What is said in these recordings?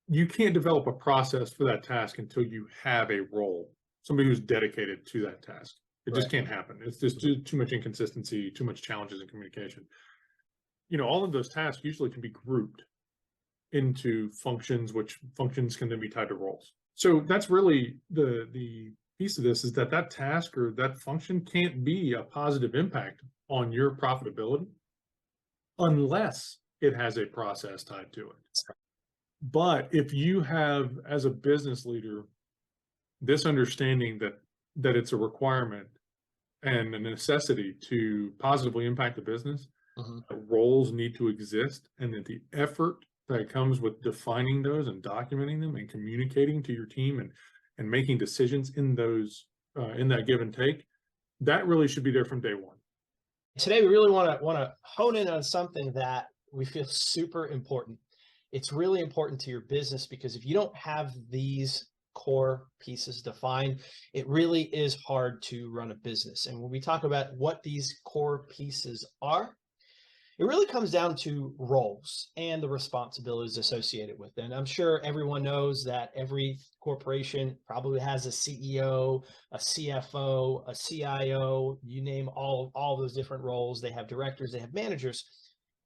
you can't develop a process for that task until you have a role, somebody who's dedicated to that task. It just Right. can't happen. It's just too much inconsistency, too much challenges in communication. All of those tasks usually can be grouped into functions, which functions can then be tied to roles. So that's really the piece of this, is that that task or that function can't be a positive impact on your profitability unless it has a process tied to it. But if you have, as a business leader, this understanding that it's a requirement and a necessity to positively impact the business, Mhm. roles need to exist, and that the effort that comes with defining those and documenting them and communicating to your team and making decisions in those in that give and take, that really should be there from day one. Today, we really want to hone in on something that we feel super important. It's really important to your business because if you don't have these core pieces defined, it really is hard to run a business. And when we talk about what these core pieces are, it really comes down to roles and the responsibilities associated with it. And I'm sure everyone knows that every corporation probably has a CEO, a CFO, a CIO, you name all those different roles. They have directors, they have managers.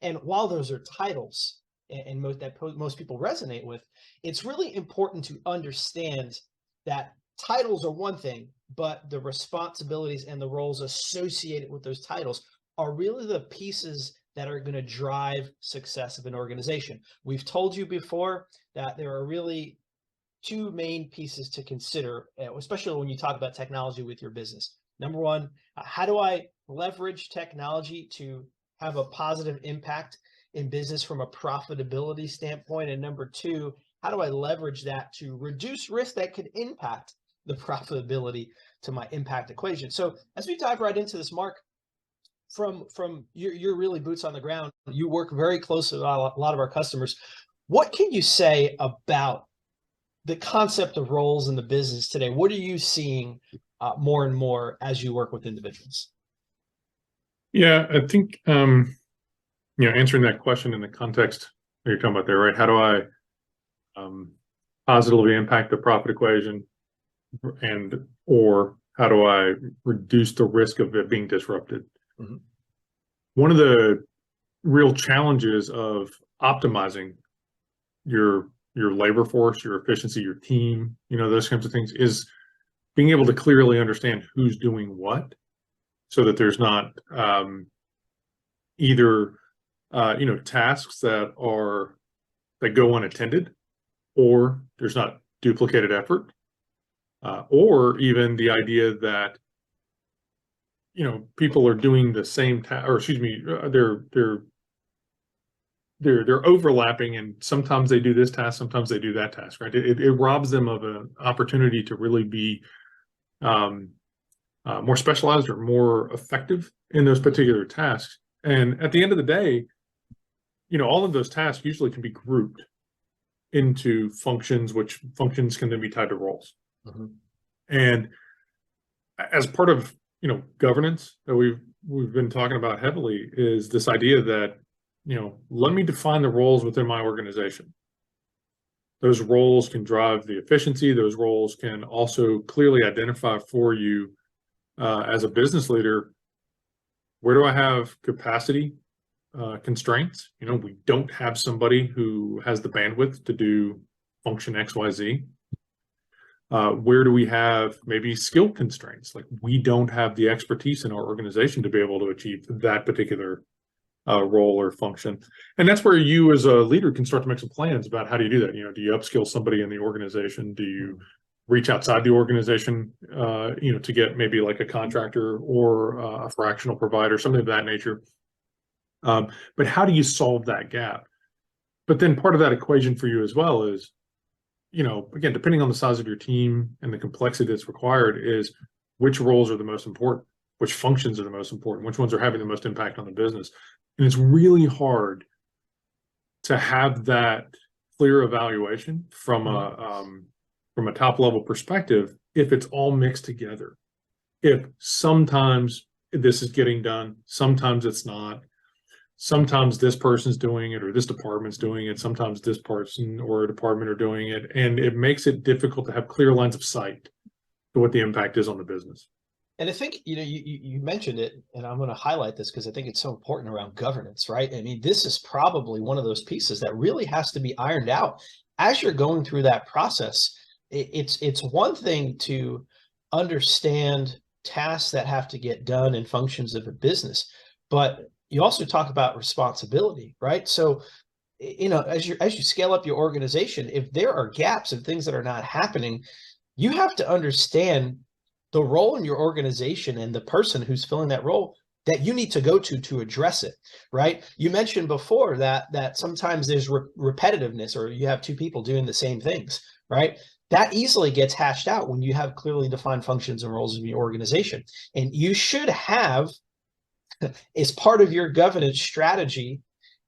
And while those are titles and most people resonate with, it's really important to understand that titles are one thing, but the responsibilities and the roles associated with those titles are really the pieces that are going to drive success of an organization. We've told you before that there are really two main pieces to consider, especially when you talk about technology with your business. Number one, how do I leverage technology to have a positive impact in business from a profitability standpoint? And number two, how do I leverage that to reduce risk that could impact the profitability to my impact equation? So as we dive right into this, Mark, from you're really boots on the ground. You work very closely with a lot of our customers. What can you say about the concept of roles in the business today? What are you seeing more and more as you work with individuals? Yeah, I think answering that question in the context that you're talking about there, right? How do I positively impact the profit equation, and or how do I reduce the risk of it being disrupted? Mhm. One of the real challenges of optimizing your labor force, your efficiency, your team, those kinds of things, is being able to clearly understand who's doing what, so that there's not either tasks that go unattended, or there's not duplicated effort, or even the idea that people are doing the same task, or excuse me, they're overlapping, and sometimes they do this task, sometimes they do that task, right? It robs them of an opportunity to really be more specialized or more effective in those particular tasks. And at the end of the day, all of those tasks usually can be grouped into functions, which functions can then be tied to roles. Mhm. And as part of governance that we've been talking about heavily, is this idea that let me define the roles within my organization. Those roles can drive the efficiency. Those roles can also clearly identify for you as a business leader, where do I have capacity constraints? We don't have somebody who has the bandwidth to do function XYZ. Where do we have maybe skill constraints? Like, we don't have the expertise in our organization to be able to achieve that particular role or function. And that's where you as a leader can start to make some plans about how do you do that. Do you upskill somebody in the organization? Do you reach outside the organization, to get maybe like a contractor or a fractional provider, something of that nature? But how do you solve that gap? But then part of that equation for you as well is, again, depending on the size of your team and the complexity that's required, is which roles are the most important, which functions are the most important, which ones are having the most impact on the business. And it's really hard to have that clear evaluation from a top level perspective if it's all mixed together. If sometimes this is getting done, sometimes it's not. sometimes this person's doing it or this department's doing it, sometimes this person or a department are doing it, and it makes it difficult to have clear lines of sight to what the impact is on the business. And I think, you mentioned it, and I'm going to highlight this because I think it's so important around governance, right? I mean, this is probably one of those pieces that really has to be ironed out as you're going through that process. It's one thing to understand tasks that have to get done and functions of a business, but you also talk about responsibility, right? So, as you scale up your organization, if there are gaps and things that are not happening, you have to understand the role in your organization and the person who's filling that role that you need to go to address it, right? You mentioned before that sometimes there's repetitiveness, or you have two people doing the same things, right? That easily gets hashed out when you have clearly defined functions and roles in your organization. And you should have, as part of your governance strategy,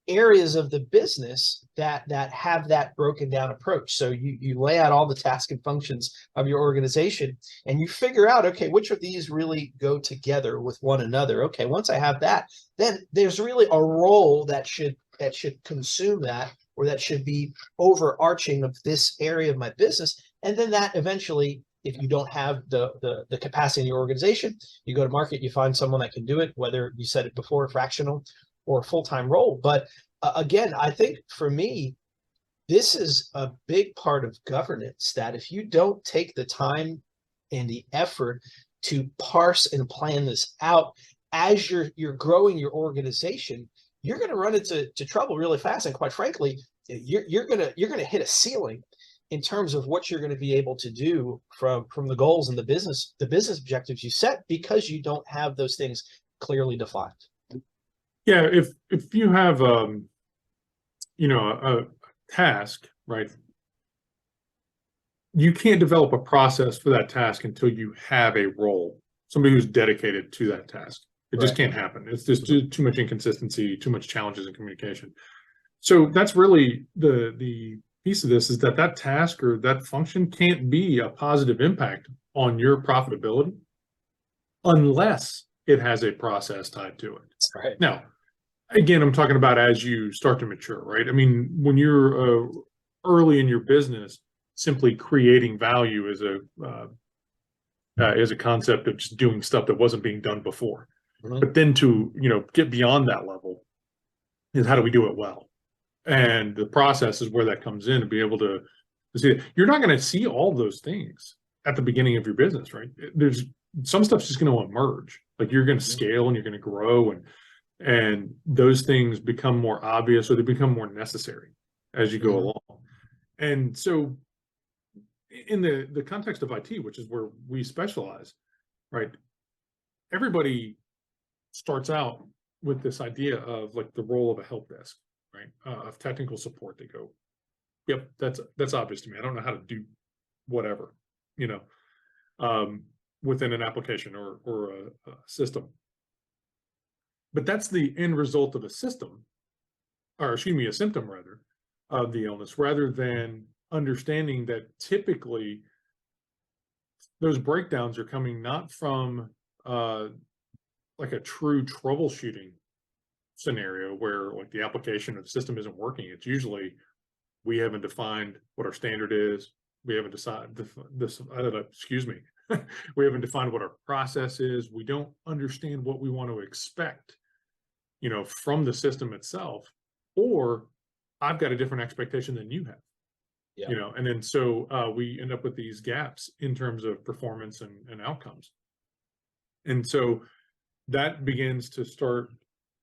areas of the business that have that broken down approach. So you lay out all the tasks and functions of your organization, and you figure out, okay, which of these really go together with one another. Okay, once I have that, then there's really a role that should consume that, or that should be overarching of this area of my business. And then that eventually, if you don't have the capacity in your organization, you go to market, you find someone that can do it, whether you said it before, fractional or a full-time role. But again, I think for me, this is a big part of governance, that if you don't take the time and the effort to parse and plan this out as you're growing your organization, you're going to run into trouble really fast. And quite frankly, you're going to hit a ceiling in terms of what you're going to be able to do from the goals and the business objectives you set, because you don't have those things clearly defined. Yeah, if you have a task, right? You can't develop a process for that task until you have a role, somebody who's dedicated to that task. It just can't happen. It's just too much inconsistency, too much challenges in communication. So that's really the piece of this, is that task or that function can't be a positive impact on your profitability unless it has a process tied to it. Right. Now, again, I'm talking about as you start to mature, right? I mean, when you're early in your business, simply creating value is a concept of just doing stuff that wasn't being done before. Mm-hmm. But then to get beyond that level is, how do we do it well? And the process is where that comes in, to be able to see it. You're not going to see all those things at the beginning of your business, right? There's some stuff's just going to emerge. Like, you're going to scale and you're going to grow, and those things become more obvious, or they become more necessary as you go along. And so in the context of IT, which is where we specialize, right? Everybody starts out with this idea of like the role of a help desk, right? Of technical support. They go, yep, that's obvious to me. I don't know how to do whatever, within an application or a system. But that's the end result of a system, or excuse me, a symptom rather, of the illness, rather than understanding that typically those breakdowns are coming not from like a true troubleshooting scenario where like the application or the system isn't working. It's usually, we haven't defined what our standard is. We haven't decided this, excuse me. We haven't defined what our process is. We don't understand what we want to expect, from the system itself, or I've got a different expectation than you have. Yeah. And then so we end up with these gaps in terms of performance and outcomes. And so that begins to start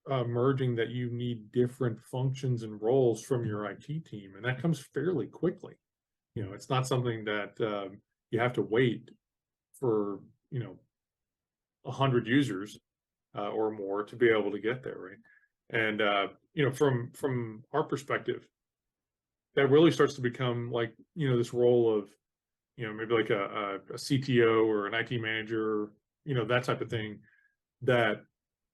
merging, that you need different functions and roles from your IT team. And that comes fairly quickly. It's not something that you have to wait for, 100 users or more to be able to get there, right? And, from our perspective, that really starts to become like, this role of, maybe like a CTO or an IT manager, that type of thing, that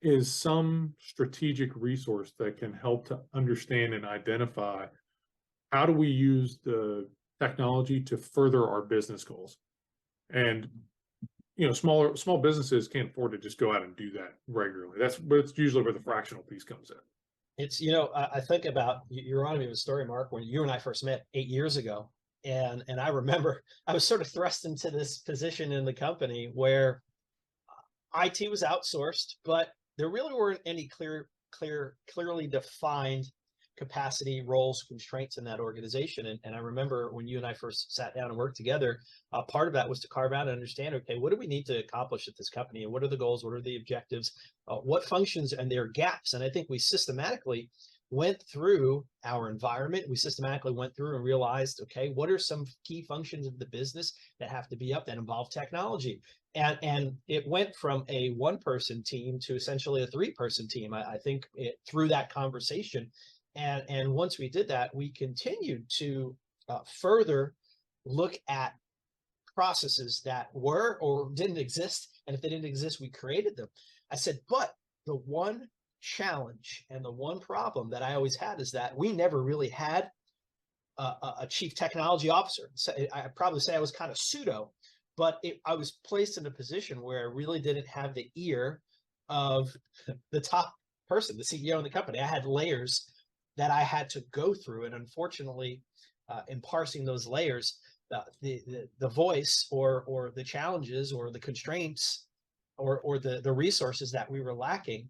is some strategic resource that can help to understand and identify, how do we use the technology to further our business goals. And small businesses can't afford to just go out and do that regularly. But it's usually where the fractional piece comes in. It's, you know, I think about, you reminded me of a story, Mark, when you and I first met 8 years ago. And I remember I was sort of thrust into this position in the company where IT was outsourced, but there really weren't any clearly defined capacity, roles, constraints in that organization. And I remember when you and I first sat down and worked together, part of that was to carve out and understand, okay, what do we need to accomplish at this company? And what are the goals? What are the objectives? What functions and their gaps? And I think we systematically went through our environment. We systematically went through and realized, okay, what are some key functions of the business that have to be up that involve technology? And it went from a one-person team to essentially a three-person team. I think through that conversation, and once we did that, we continued to further look at processes that were or didn't exist. And if they didn't exist, we created them. I said, but the one challenge and the one problem that I always had is that we never really had a chief technology officer. So I'd probably say I was kind of pseudo, but I was placed in a position where I really didn't have the ear of the top person, the CEO in the company. I had layers that I had to go through. And unfortunately, in parsing those layers, the voice or the challenges or the constraints or the resources that we were lacking,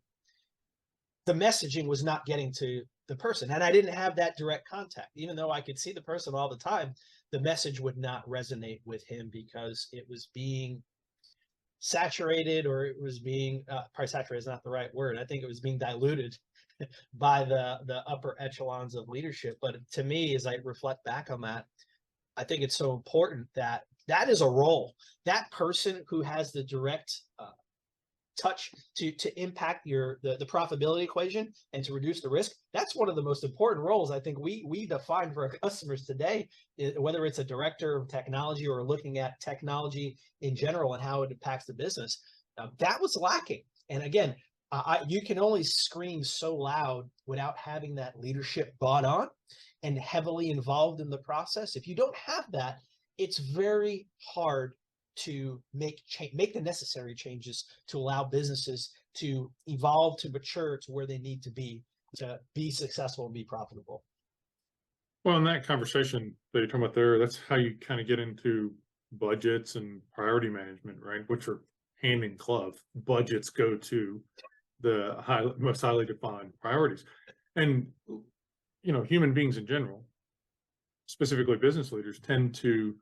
the messaging was not getting to the person. And I didn't have that direct contact. Even though I could see the person all the time, the message would not resonate with him because it was being saturated, or it was being, probably saturated is not the right word. I think it was being diluted by the upper echelons of leadership. But to me, as I reflect back on that, I think it's so important that that is a role. That person who has the direct touch to impact the profitability equation and to reduce the risk, that's one of the most important roles I think we define for our customers today, whether it's a director of technology or looking at technology in general and how it impacts the business. That was lacking. And again, you can only scream so loud without having that leadership bought on and heavily involved in the process. If you don't have that, it's very hard to make the necessary changes to allow businesses to evolve, to mature to where they need to be successful and be profitable. Well, in that conversation that you're talking about there, that's how you kind of get into budgets and priority management, right? Which are hand in glove. Budgets go to the most highly defined priorities. And, you know, human beings in general, specifically business leaders, tend to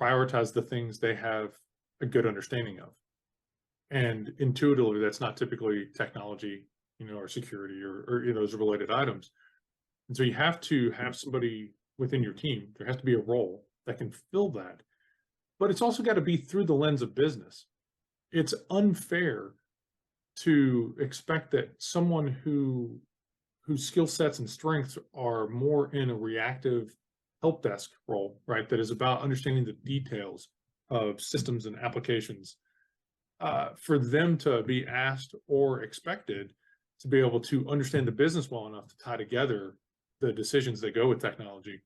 prioritize the things they have a good understanding of. And intuitively, that's not typically technology, you know, or security or you know, those related items. And so you have to have somebody within your team. There has to be a role that can fill that. But it's also got to be through the lens of business. It's unfair to expect that someone whose skill sets and strengths are more in a reactive help desk role, right, that is about understanding the details of systems and applications, for them to be asked or expected to be able to understand the business well enough to tie together the decisions that go with technology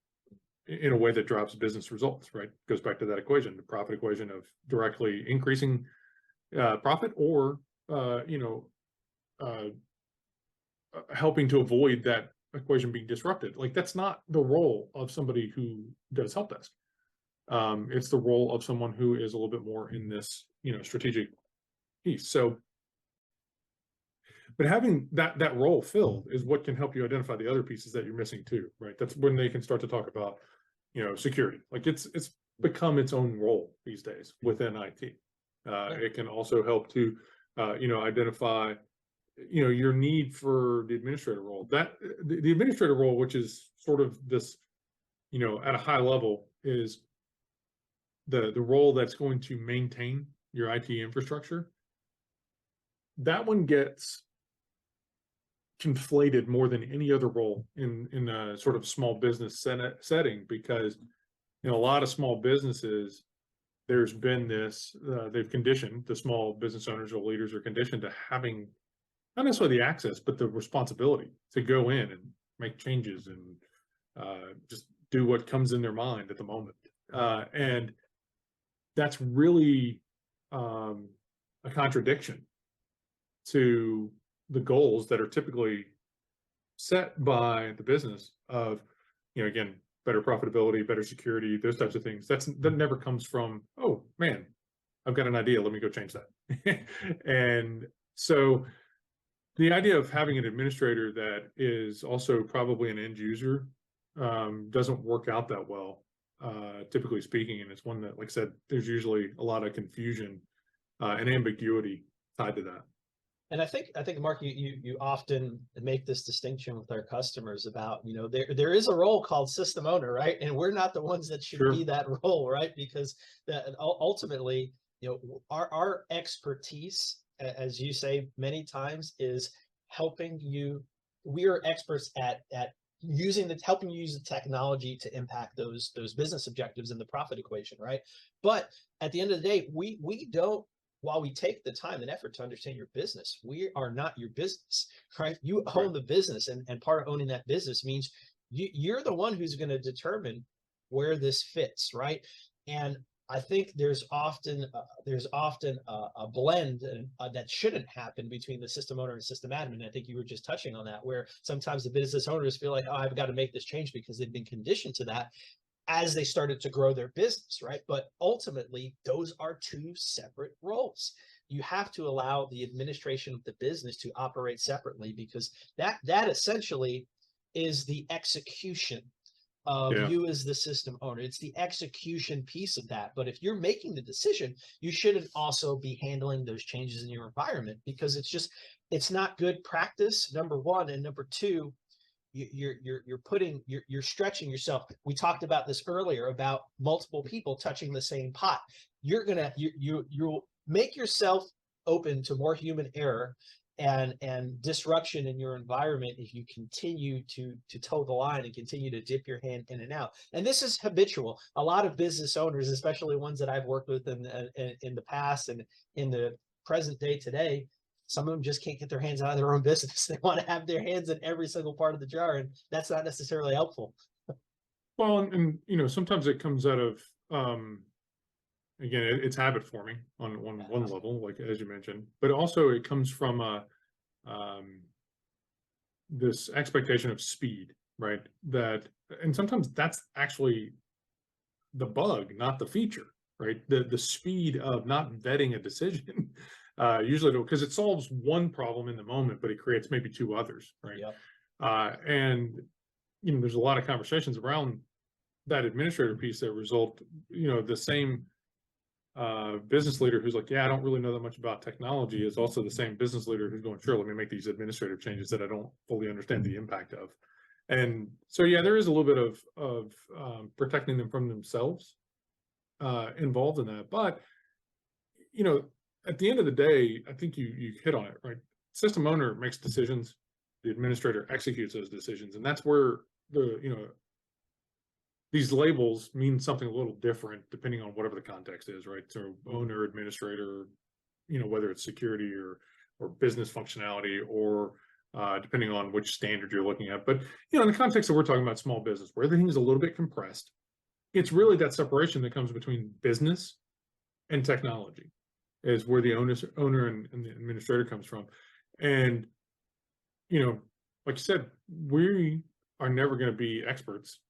in a way that drives business results, right? Goes back to that equation, the profit equation of directly increasing profit or, you know, helping to avoid that equation being disrupted. Like, that's not the role of somebody who does help desk. It's the role of someone who is a little bit more in this, you know, strategic piece. So, but having that role filled is what can help you identify the other pieces that you're missing too, right? That's when they can start to talk about, you know, security. Like, it's become its own role these days within IT. It can also help to, you know, identify, you know, your need for the administrator role. That the administrator role, which is sort of this, you know, at a high level, is the role that's going to maintain your IT infrastructure. That one gets conflated more than any other role in a sort of small business setting, because in a lot of small businesses, there's been this, they've conditioned, the small business owners or leaders are conditioned to having not necessarily the access, but the responsibility to go in and make changes and just do what comes in their mind at the moment. And that's really a contradiction to the goals that are typically set by the business of, again, better profitability, better security, those types of things. That never comes from, oh man, I've got an idea, let me go change that. And so the idea of having an administrator that is also probably an end user doesn't work out that well, typically speaking. And it's one that, like I said, there's usually a lot of confusion and ambiguity tied to that. And I think Mark, you often make this distinction with our customers about, there is a role called system owner, right? And we're not the ones that should be that role, right? Because that ultimately, our expertise, as you say many times, is helping you. We are experts at helping you use the technology to impact those business objectives in the profit equation, right? But at the end of the day, we don't. While we take the time and effort to understand your business, we are not your business, right? You own the business, and part of owning that business means you're the one who's going to determine where this fits, right? And I think there's often a blend that shouldn't happen between the system owner and system admin. I think you were just touching on that, where sometimes the business owners feel like, oh, I've got to make this change because they've been conditioned to that as they started to grow their business, right? But ultimately, those are two separate roles. You have to allow the administration of the business to operate separately, because that essentially is the execution of you as the system owner. It's the execution piece of that. But if you're making the decision, you shouldn't also be handling those changes in your environment, because it's not good practice, number one, and number two, you're stretching yourself. We talked about this earlier about multiple people touching the same pot. You'll make yourself open to more human error and disruption in your environment if you continue to toe the line and continue to dip your hand in and out. And this is habitual. A lot of business owners, especially ones that I've worked with in the past and in the present day today, some of them just can't get their hands out of their own business. They want to have their hands in every single part of the jar, and that's not necessarily helpful. Well, and sometimes it comes out of, again, it's habit forming on one level, like as you mentioned, but also it comes from this expectation of speed, right? And sometimes that's actually the bug, not the feature, right? The speed of not vetting a decision. Usually, because it solves one problem in the moment, but it creates maybe two others, right? Yep. And there's a lot of conversations around that administrator piece that result, the same business leader who's like, yeah, I don't really know that much about technology, is also the same business leader who's going, sure, let me make these administrative changes that I don't fully understand the impact of. And so, yeah, there is a little bit of protecting them from themselves involved in that, but at the end of the day, I think you hit on it, right? System owner makes decisions, the administrator executes those decisions, and that's where these labels mean something a little different depending on whatever the context is, right? So owner, administrator, whether it's security or business functionality, or depending on which standard you're looking at. But in the context that we're talking about small business, where everything is a little bit compressed, it's really that separation that comes between business and technology is where the owner and the administrator comes from. And, like you said, we are never going to be experts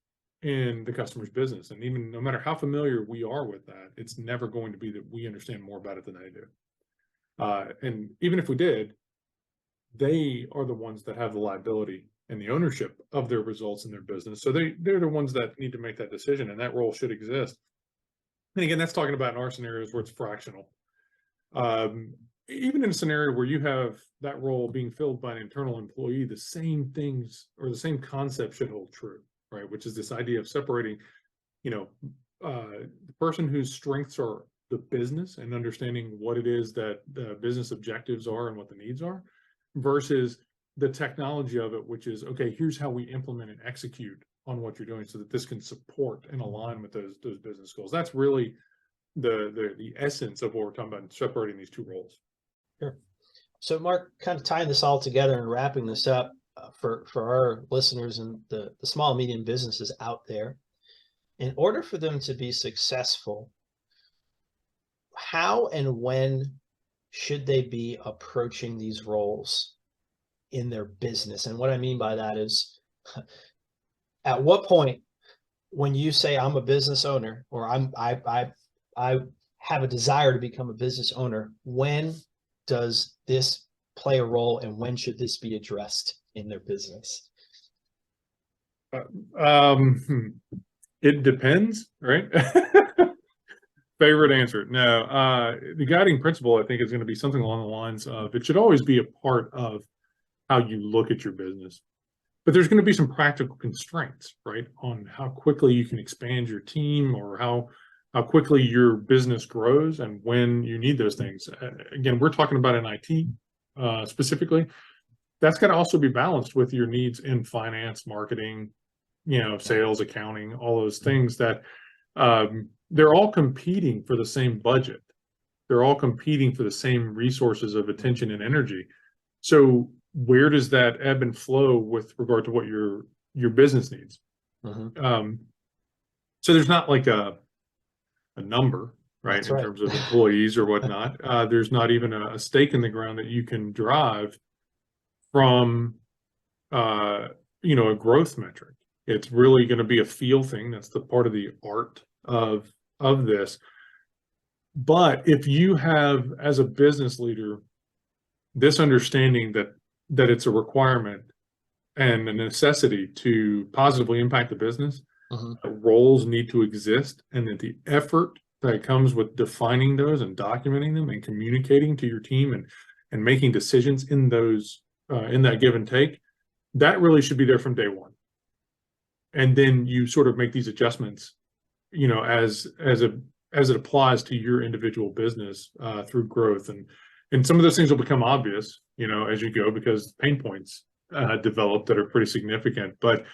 in the customer's business. And even no matter how familiar we are with that, it's never going to be that we understand more about it than they do. And even if we did, they are the ones that have the liability and the ownership of their results in their business. So they're the ones that need to make that decision, and that role should exist. And again, that's talking about in our scenarios where it's fractional. Even in a scenario where you have that role being filled by an internal employee, the same things or the same concept should hold true, right? Which is this idea of separating, the person whose strengths are the business and understanding what it is that the business objectives are and what the needs are, versus the technology of it, which is, okay, here's how we implement and execute on what you're doing so that this can support and align with those business goals. That's really the essence of what we're talking about, separating these two roles. Sure. So Mark, kind of tying this all together and wrapping this up for our listeners and the small and medium businesses out there, in order for them to be successful, how and when should they be approaching these roles in their business. And what I mean by that is, at what point when you say I'm a business owner, or I have a desire to become a business owner, when does this play a role, and when should this be addressed in their business? It depends, right? Favorite answer. No, the guiding principle, I think, is going to be something along the lines of, it should always be a part of how you look at your business. But there's going to be some practical constraints, right, on how quickly you can expand your team, or how quickly your business grows, and when you need those things. Again, we're talking about an IT specifically. That's got to also be balanced with your needs in finance, marketing, sales, accounting, all those things that they're all competing for the same budget. They're all competing for the same resources of attention and energy. So where does that ebb and flow with regard to what your business needs? Mm-hmm. So there's not like a number, right? That's In right. terms of employees or whatnot. There's not even a stake in the ground that you can drive from, a growth metric. It's really going to be a feel thing. That's the part of the art of this. But if you have, as a business leader, this understanding that it's a requirement and a necessity to positively impact the business, roles need to exist, and that the effort that comes with defining those and documenting them and communicating to your team and making decisions in those in that give and take, that really should be there from day one. And then you sort of make these adjustments, as it applies to your individual business through growth, and some of those things will become obvious, as you go, because pain points develop that are pretty significant. But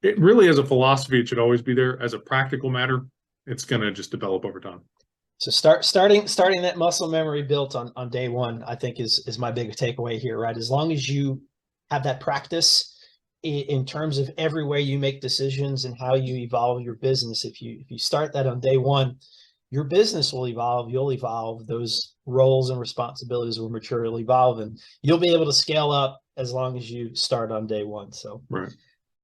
it really, as a philosophy, it should always be there. As a practical matter, it's going to just develop over time. So starting that muscle memory built on day one, I think is my big takeaway here, right? As long as you have that practice in terms of every way you make decisions and how you evolve your business, if you start that on day one, your business will evolve, you'll evolve, those roles and responsibilities will maturely evolve, and you'll be able to scale up as long as you start on day one. So right.